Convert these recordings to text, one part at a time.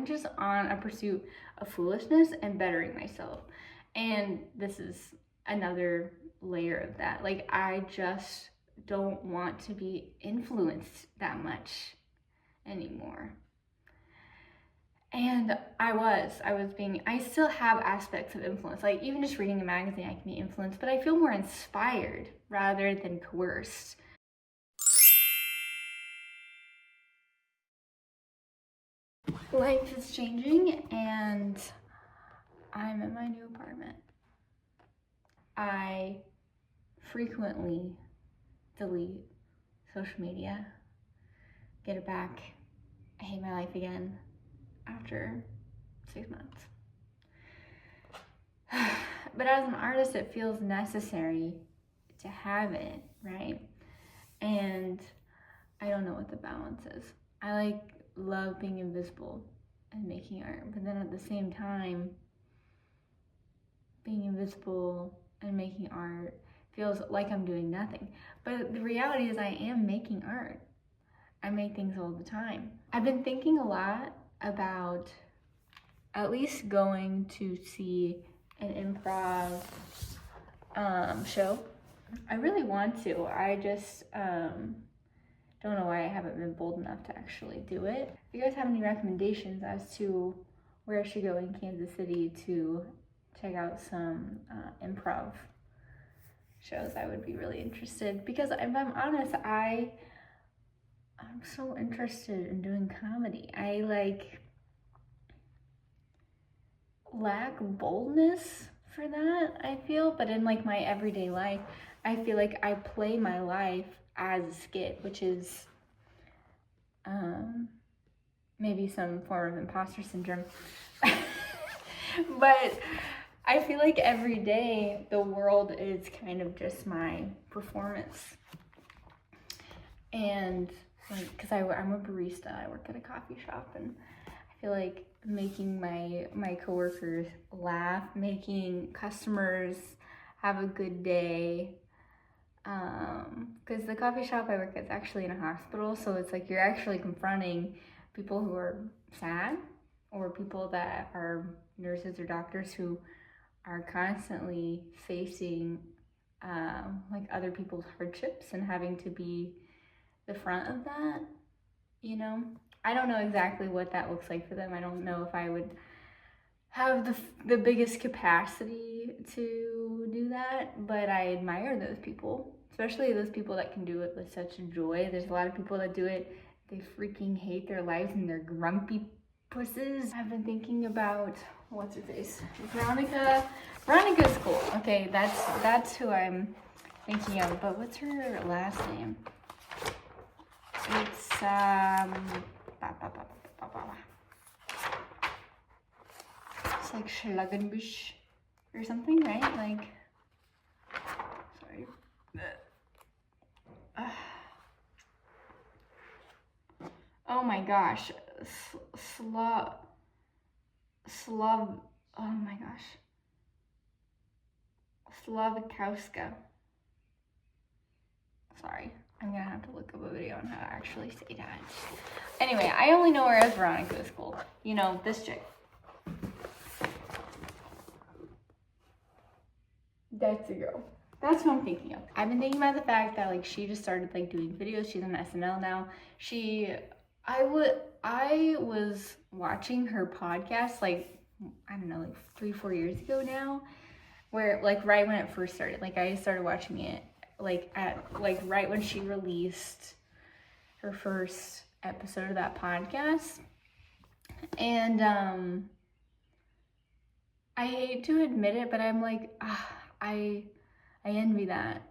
I'm just on a pursuit of foolishness and bettering myself. And this is another layer of that. Like, I just don't want to be influenced that much anymore. And I still have aspects of influence. Like, even just reading a magazine, I can be influenced, but I feel more inspired rather than coerced. Life is changing, and I'm in my new apartment. I frequently delete social media, get it back. I hate my life again after 6 months. But as an artist, it feels necessary to have it, right? And I don't know what the balance is. I love being invisible and making art, but then at the same time, being invisible and making art feels like I'm doing nothing. But the reality is I am making art. I make things all the time. I've been thinking a lot about at least going to see an improv show. I really want to. I just don't know why I haven't been bold enough to actually do it. If you guys have any recommendations as to where I should go in Kansas City to check out some improv shows, I would be really interested. Because if I'm honest, I'm so interested in doing comedy. I lack boldness for that, I feel, but in my everyday life, I feel like I play my life as a skit, which is maybe some form of imposter syndrome. But I feel like every day the world is kind of just my performance. And because I'm a barista, I work at a coffee shop, and I feel like making my coworkers laugh, making customers have a good day, because the coffee shop I work at is actually in a hospital, so it's like you're actually confronting people who are sad, or people that are nurses or doctors who are constantly facing other people's hardships and having to be the front of that, I don't know exactly what that looks like for them. I don't know if I would have the biggest capacity to do that, but I admire those people, especially those people that can do it with such joy. There's a lot of people that do it, they freaking hate their lives and they're grumpy pusses. I've been thinking about, what's her face? Veronica's cool. Okay, that's who I'm thinking of, but what's her last name? It's it's like Schlagenbusch or something, right? Sorry. Oh my gosh. Oh my gosh. Slavkowska. Sorry. I'm gonna have to look up a video on how to actually say that. Anyway, I only know her as Veronica is cool. This chick. That's a girl. That's what I'm thinking of. I've been thinking about the fact that she just started doing videos. She's on SNL now. I was watching her podcast I don't know, 3-4 years ago now, where right when it first started. I started watching it right when she released her first episode of that podcast. And I hate to admit it, but I'm I envy that.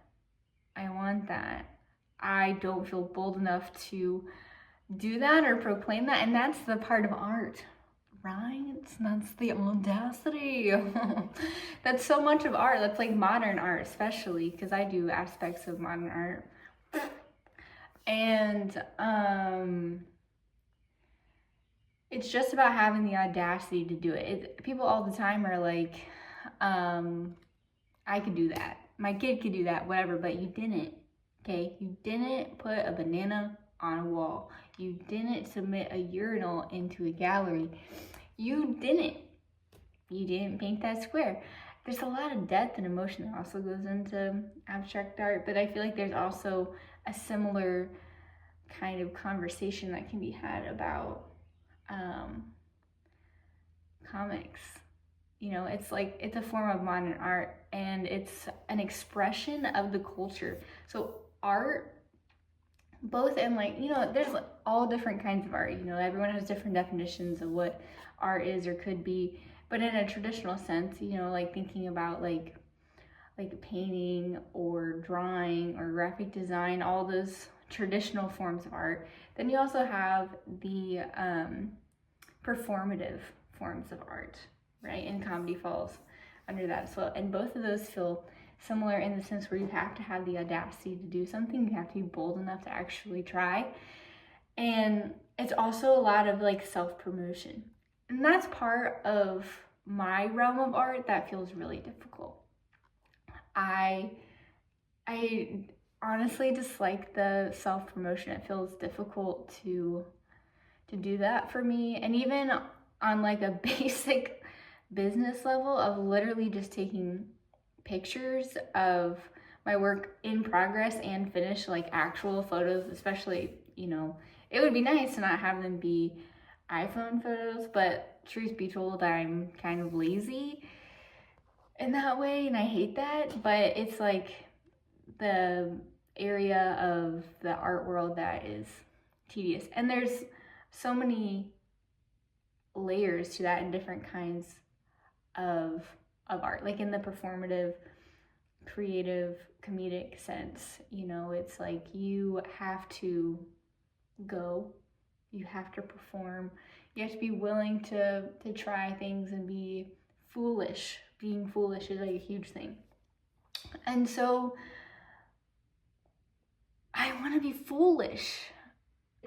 I want that. I don't feel bold enough to do that or proclaim that, and that's the part of art, right? That's the audacity. That's so much of art. That's modern art, especially because I do aspects of modern art. And it's just about having the audacity to do it. People all the time are like, I could do that. My kid could do that, whatever, but you didn't, okay? You didn't put a banana on a wall. You didn't submit a urinal into a gallery. You didn't paint that square. There's a lot of depth and emotion that also goes into abstract art, but I feel like there's also a similar kind of conversation that can be had about comics. You know, it's like, it's a form of modern art, and it's an expression of the culture. So art, both in, like, you know, there's all different kinds of art. You know, everyone has different definitions of what art is or could be, but in a traditional sense, you know, like thinking about like painting or drawing or graphic design, all those traditional forms of art. Then you also have the performative forms of art, right? And comedy falls under that as well. And both of those feel similar in the sense where you have to have the audacity to do something. You have to be bold enough to actually try. And it's also a lot of like self-promotion. And that's part of my realm of art that feels really difficult. I honestly dislike the self-promotion. It feels difficult to do that for me. And even on like a basic business level of literally just taking pictures of my work in progress and finished, like actual photos, especially, you know, it would be nice to not have them be iPhone photos, but truth be told, I'm kind of lazy in that way, and I hate that. But it's like the area of the art world that is tedious, and there's so many layers to that in different kinds of art, like in the performative, creative, comedic sense. You know, it's like you have to go, you have to perform, you have to be willing to try things and be foolish. Being foolish is like a huge thing. And so I want to be foolish.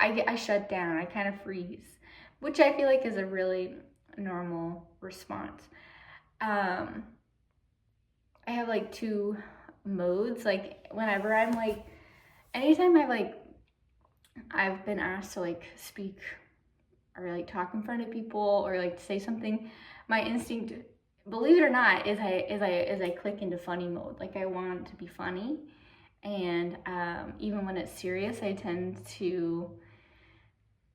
I shut down, I kind of freeze, which I feel like is a really normal response. I have like two modes. Like whenever I'm like, anytime I've been asked to like speak or like talk in front of people or like say something, my instinct, believe it or not, is I click into funny mode. Like I want to be funny, and even when it's serious, I tend to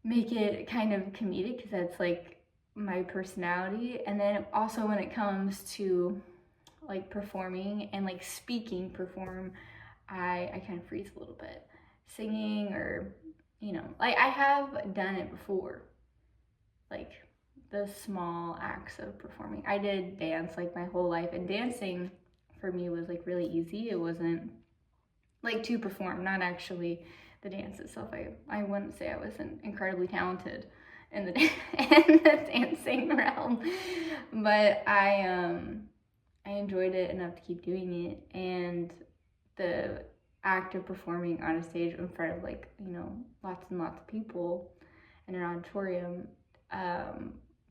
make it kind of comedic because that's like my personality. And then also when it comes to like performing and like perform, I kind of freeze a little bit. Singing, or, you know, like I have done it before, like the small acts of performing. I did dance like my whole life, and dancing for me was like really easy. It wasn't like to perform, not actually the dance itself. I wouldn't say I was incredibly talented in the in the dancing realm, but I enjoyed it enough to keep doing it. And the act of performing on a stage in front of, like, you know, lots and lots of people in an auditorium,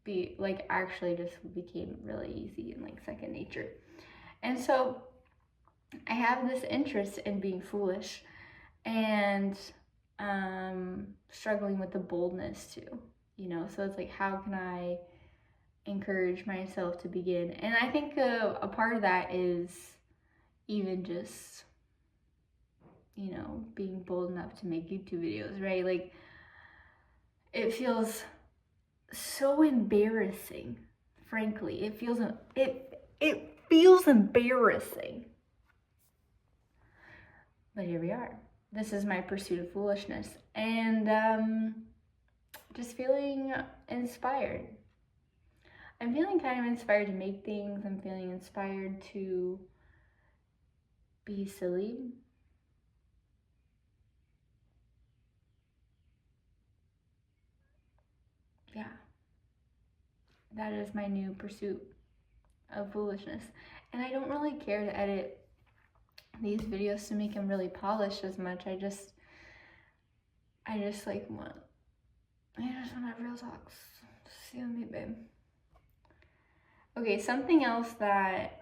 be like actually just became really easy and like second nature. And so I have this interest in being foolish and struggling with the boldness too, you know. So it's like, how can I encourage myself to begin? And I think a part of that is even just, you know, being bold enough to make YouTube videos, right? Like, it feels so embarrassing, frankly. It feels embarrassing. But here we are. This is my pursuit of foolishness, and just feeling inspired. I'm feeling kind of inspired to make things. I'm feeling inspired to be silly. Yeah, that is my new pursuit of foolishness. And I don't really care to edit these videos to make them really polished as much. I just like want, I just want to have real talks. Just see me, babe. Okay, something else that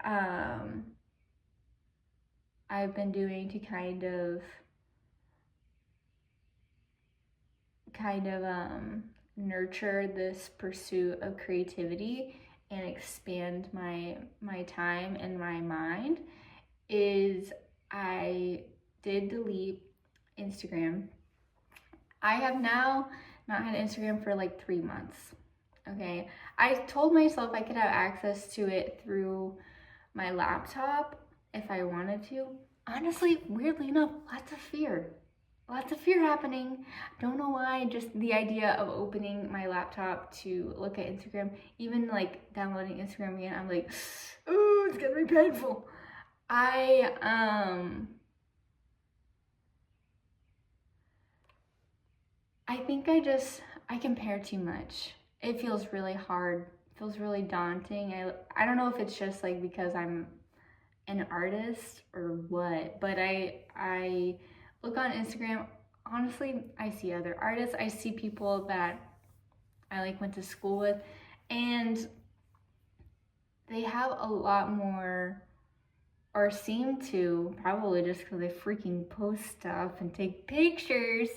I've been doing to kind of kind of nurture this pursuit of creativity and expand my time and my mind is I did delete Instagram. I have now not had Instagram for like 3 months. Okay. I told myself I could have access to it through my laptop if I wanted to. Honestly, weirdly enough, lots of fear. Lots of fear happening. Don't know why, just the idea of opening my laptop to look at Instagram, even like downloading Instagram again, I'm like, ooh, it's gonna be painful. I think I compare too much. It feels really hard. It feels really daunting. I don't know if it's just like because I'm an artist or what, but I look on Instagram. Honestly, I see other artists. I see people that I like went to school with, and they have a lot more, or seem to, probably just because they freaking post stuff and take pictures,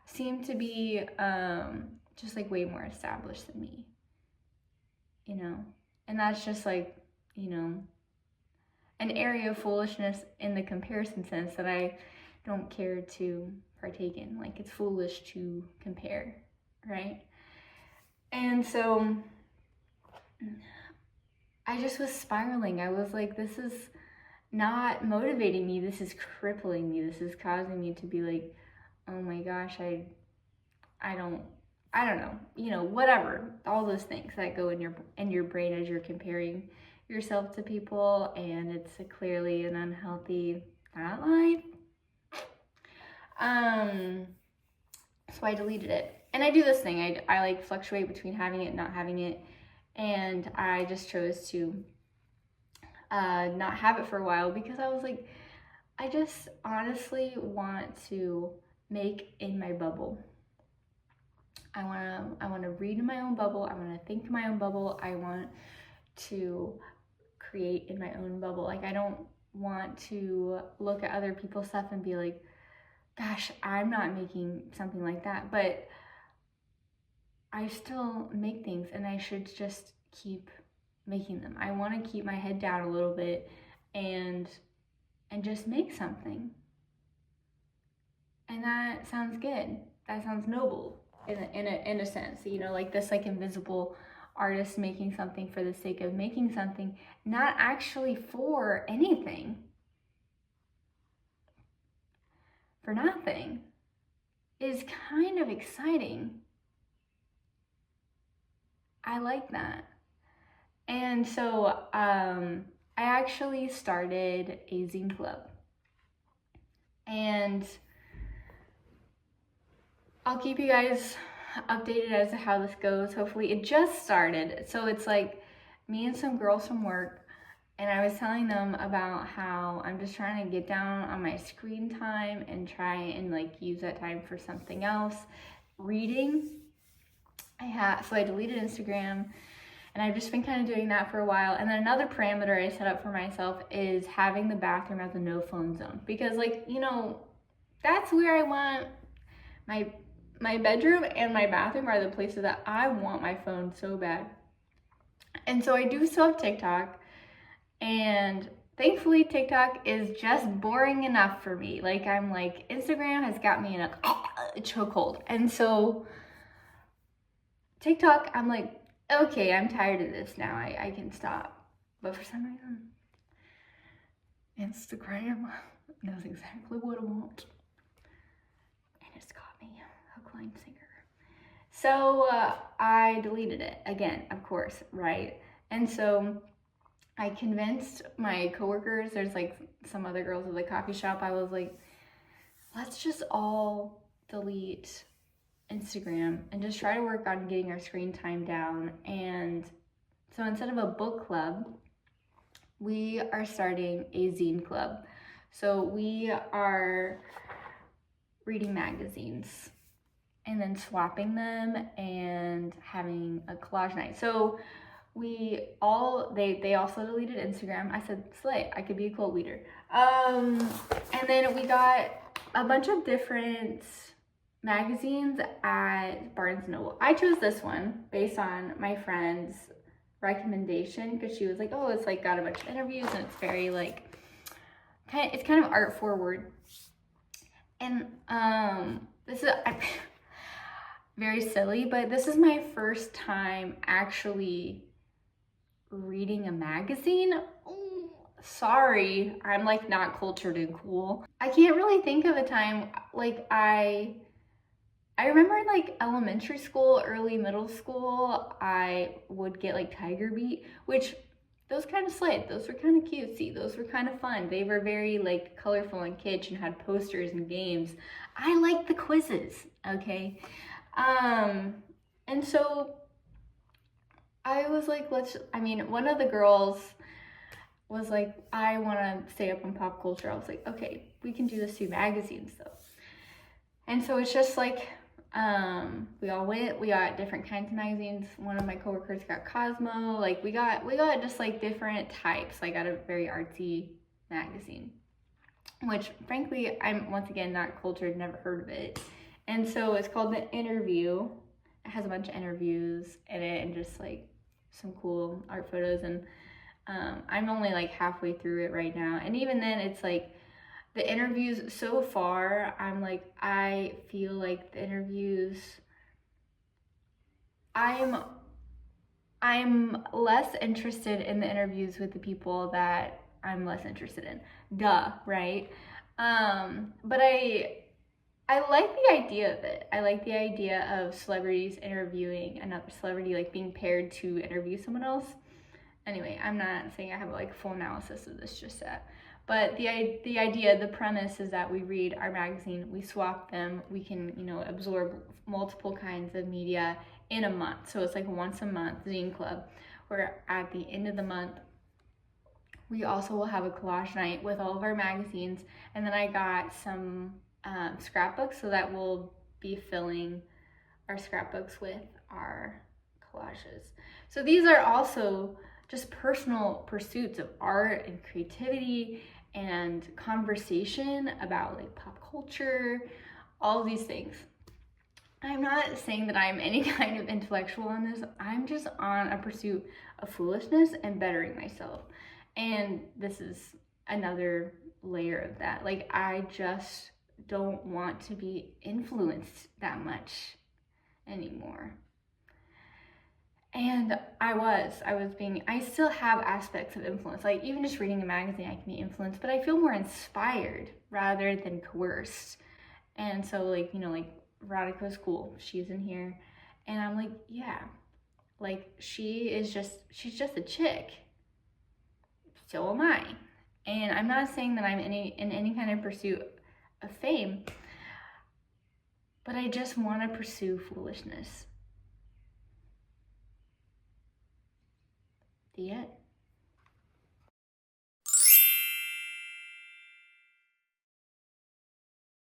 seem to be just like way more established than me, you know? And that's just like, you know, an area of foolishness in the comparison sense that I don't care to partake in. Like, it's foolish to compare, right? And so I just was spiraling. I was like, this is not motivating me. This is crippling me. This is causing me to be like, oh my gosh, I don't know, you know, whatever, all those things that go in your brain as you're comparing yourself to people, and it's clearly an unhealthy thought life. So I deleted it, and I do this thing. I like fluctuate between having it and not having it, and I just chose to not have it for a while because I was like, I just honestly want to make in my bubble. I want to read in my own bubble. I want to think in my own bubble. I want to create in my own bubble. Like, I don't want to look at other people's stuff and be like, gosh, I'm not making something like that. But I still make things, and I should just keep making them. I want to keep my head down a little bit and just make something. And that sounds good. That sounds noble in a sense, you know, like this like invisible artist making something for the sake of making something, not actually for anything, for nothing, is kind of exciting. I like that. And so I actually started a zine club, and I'll keep you guys updated as to how this goes. Hopefully, it just started. So it's like me and some girls from work, and I was telling them about how I'm just trying to get down on my screen time and try and like use that time for something else. Reading. So I deleted Instagram, and I've just been kind of doing that for a while. And then another parameter I set up for myself is having the bathroom as a no phone zone, because like, you know, that's where I want my bedroom and my bathroom are the places that I want my phone so bad. And so I do still have TikTok, and thankfully TikTok is just boring enough for me. Like, I'm like, Instagram has got me in a chokehold. And so TikTok, I'm like, okay, I'm tired of this now. I can stop. But for some reason, Instagram knows exactly what I want. And it's got me hook, line, sinker. So I deleted it again, of course, right? And so I convinced my coworkers, there's like some other girls at the coffee shop, I was like, let's just all delete Instagram and just try to work on getting our screen time down. And so instead of a book club, we are starting a zine club. So we are reading magazines and then swapping them and having a collage night. So they also deleted Instagram. I said, slay, I could be a cult leader. And then we got a bunch of different magazines at Barnes & Noble. I chose this one based on my friend's recommendation because she was like, oh, it's like got a bunch of interviews and it's very like, it's kind of art forward. And this is very silly, but this is my first time actually reading a magazine. Oh, sorry, I'm like not cultured and cool. I can't really think of a time like I remember like elementary school, early middle school, I would get like Tiger Beat, which those kind of slid. Those were kind of cutesy. Those were kind of fun. They were very like colorful and kitsch and had posters and games. I liked the quizzes, okay? And so I was like, one of the girls was like, I want to stay up on pop culture. I was like, okay, we can do this through magazines though. And so it's just like, we all went, we got different kinds of magazines. One of my coworkers got Cosmo, like we got just like different types. I got a very artsy magazine, which frankly, I'm once again not cultured, never heard of it. And so it's called The Interview. It has a bunch of interviews in it and just like some cool art photos. And I'm only like halfway through it right now. And even then it's like, the interviews so far, I'm like, I feel like the interviews, I'm less interested in the interviews with the people that I'm less interested in. Duh, right? But I like the idea of it. I like the idea of celebrities interviewing another celebrity, like being paired to interview someone else. Anyway, I'm not saying I have like full analysis of this just yet. But the idea, the premise is that we read our magazine, we swap them, we can, absorb multiple kinds of media in a month. So it's like once a month zine club, where at the end of the month, we also will have a collage night with all of our magazines. And then I got some scrapbooks, so that we'll be filling our scrapbooks with our collages. So these are also just personal pursuits of art and creativity and conversation about like pop culture, all these things. I'm not saying that I'm any kind of intellectual on this. I'm just on a pursuit of foolishness and bettering myself. And this is another layer of that. Like, I just don't want to be influenced that much anymore. And I still have aspects of influence. Like even just reading a magazine, I can be influenced, but I feel more inspired rather than coerced. And so like, like Veronica's cool. She's in here. And I'm like, yeah, like she's just a chick. So am I. And I'm not saying that I'm in any kind of pursuit of fame, but I just want to pursue foolishness. The end.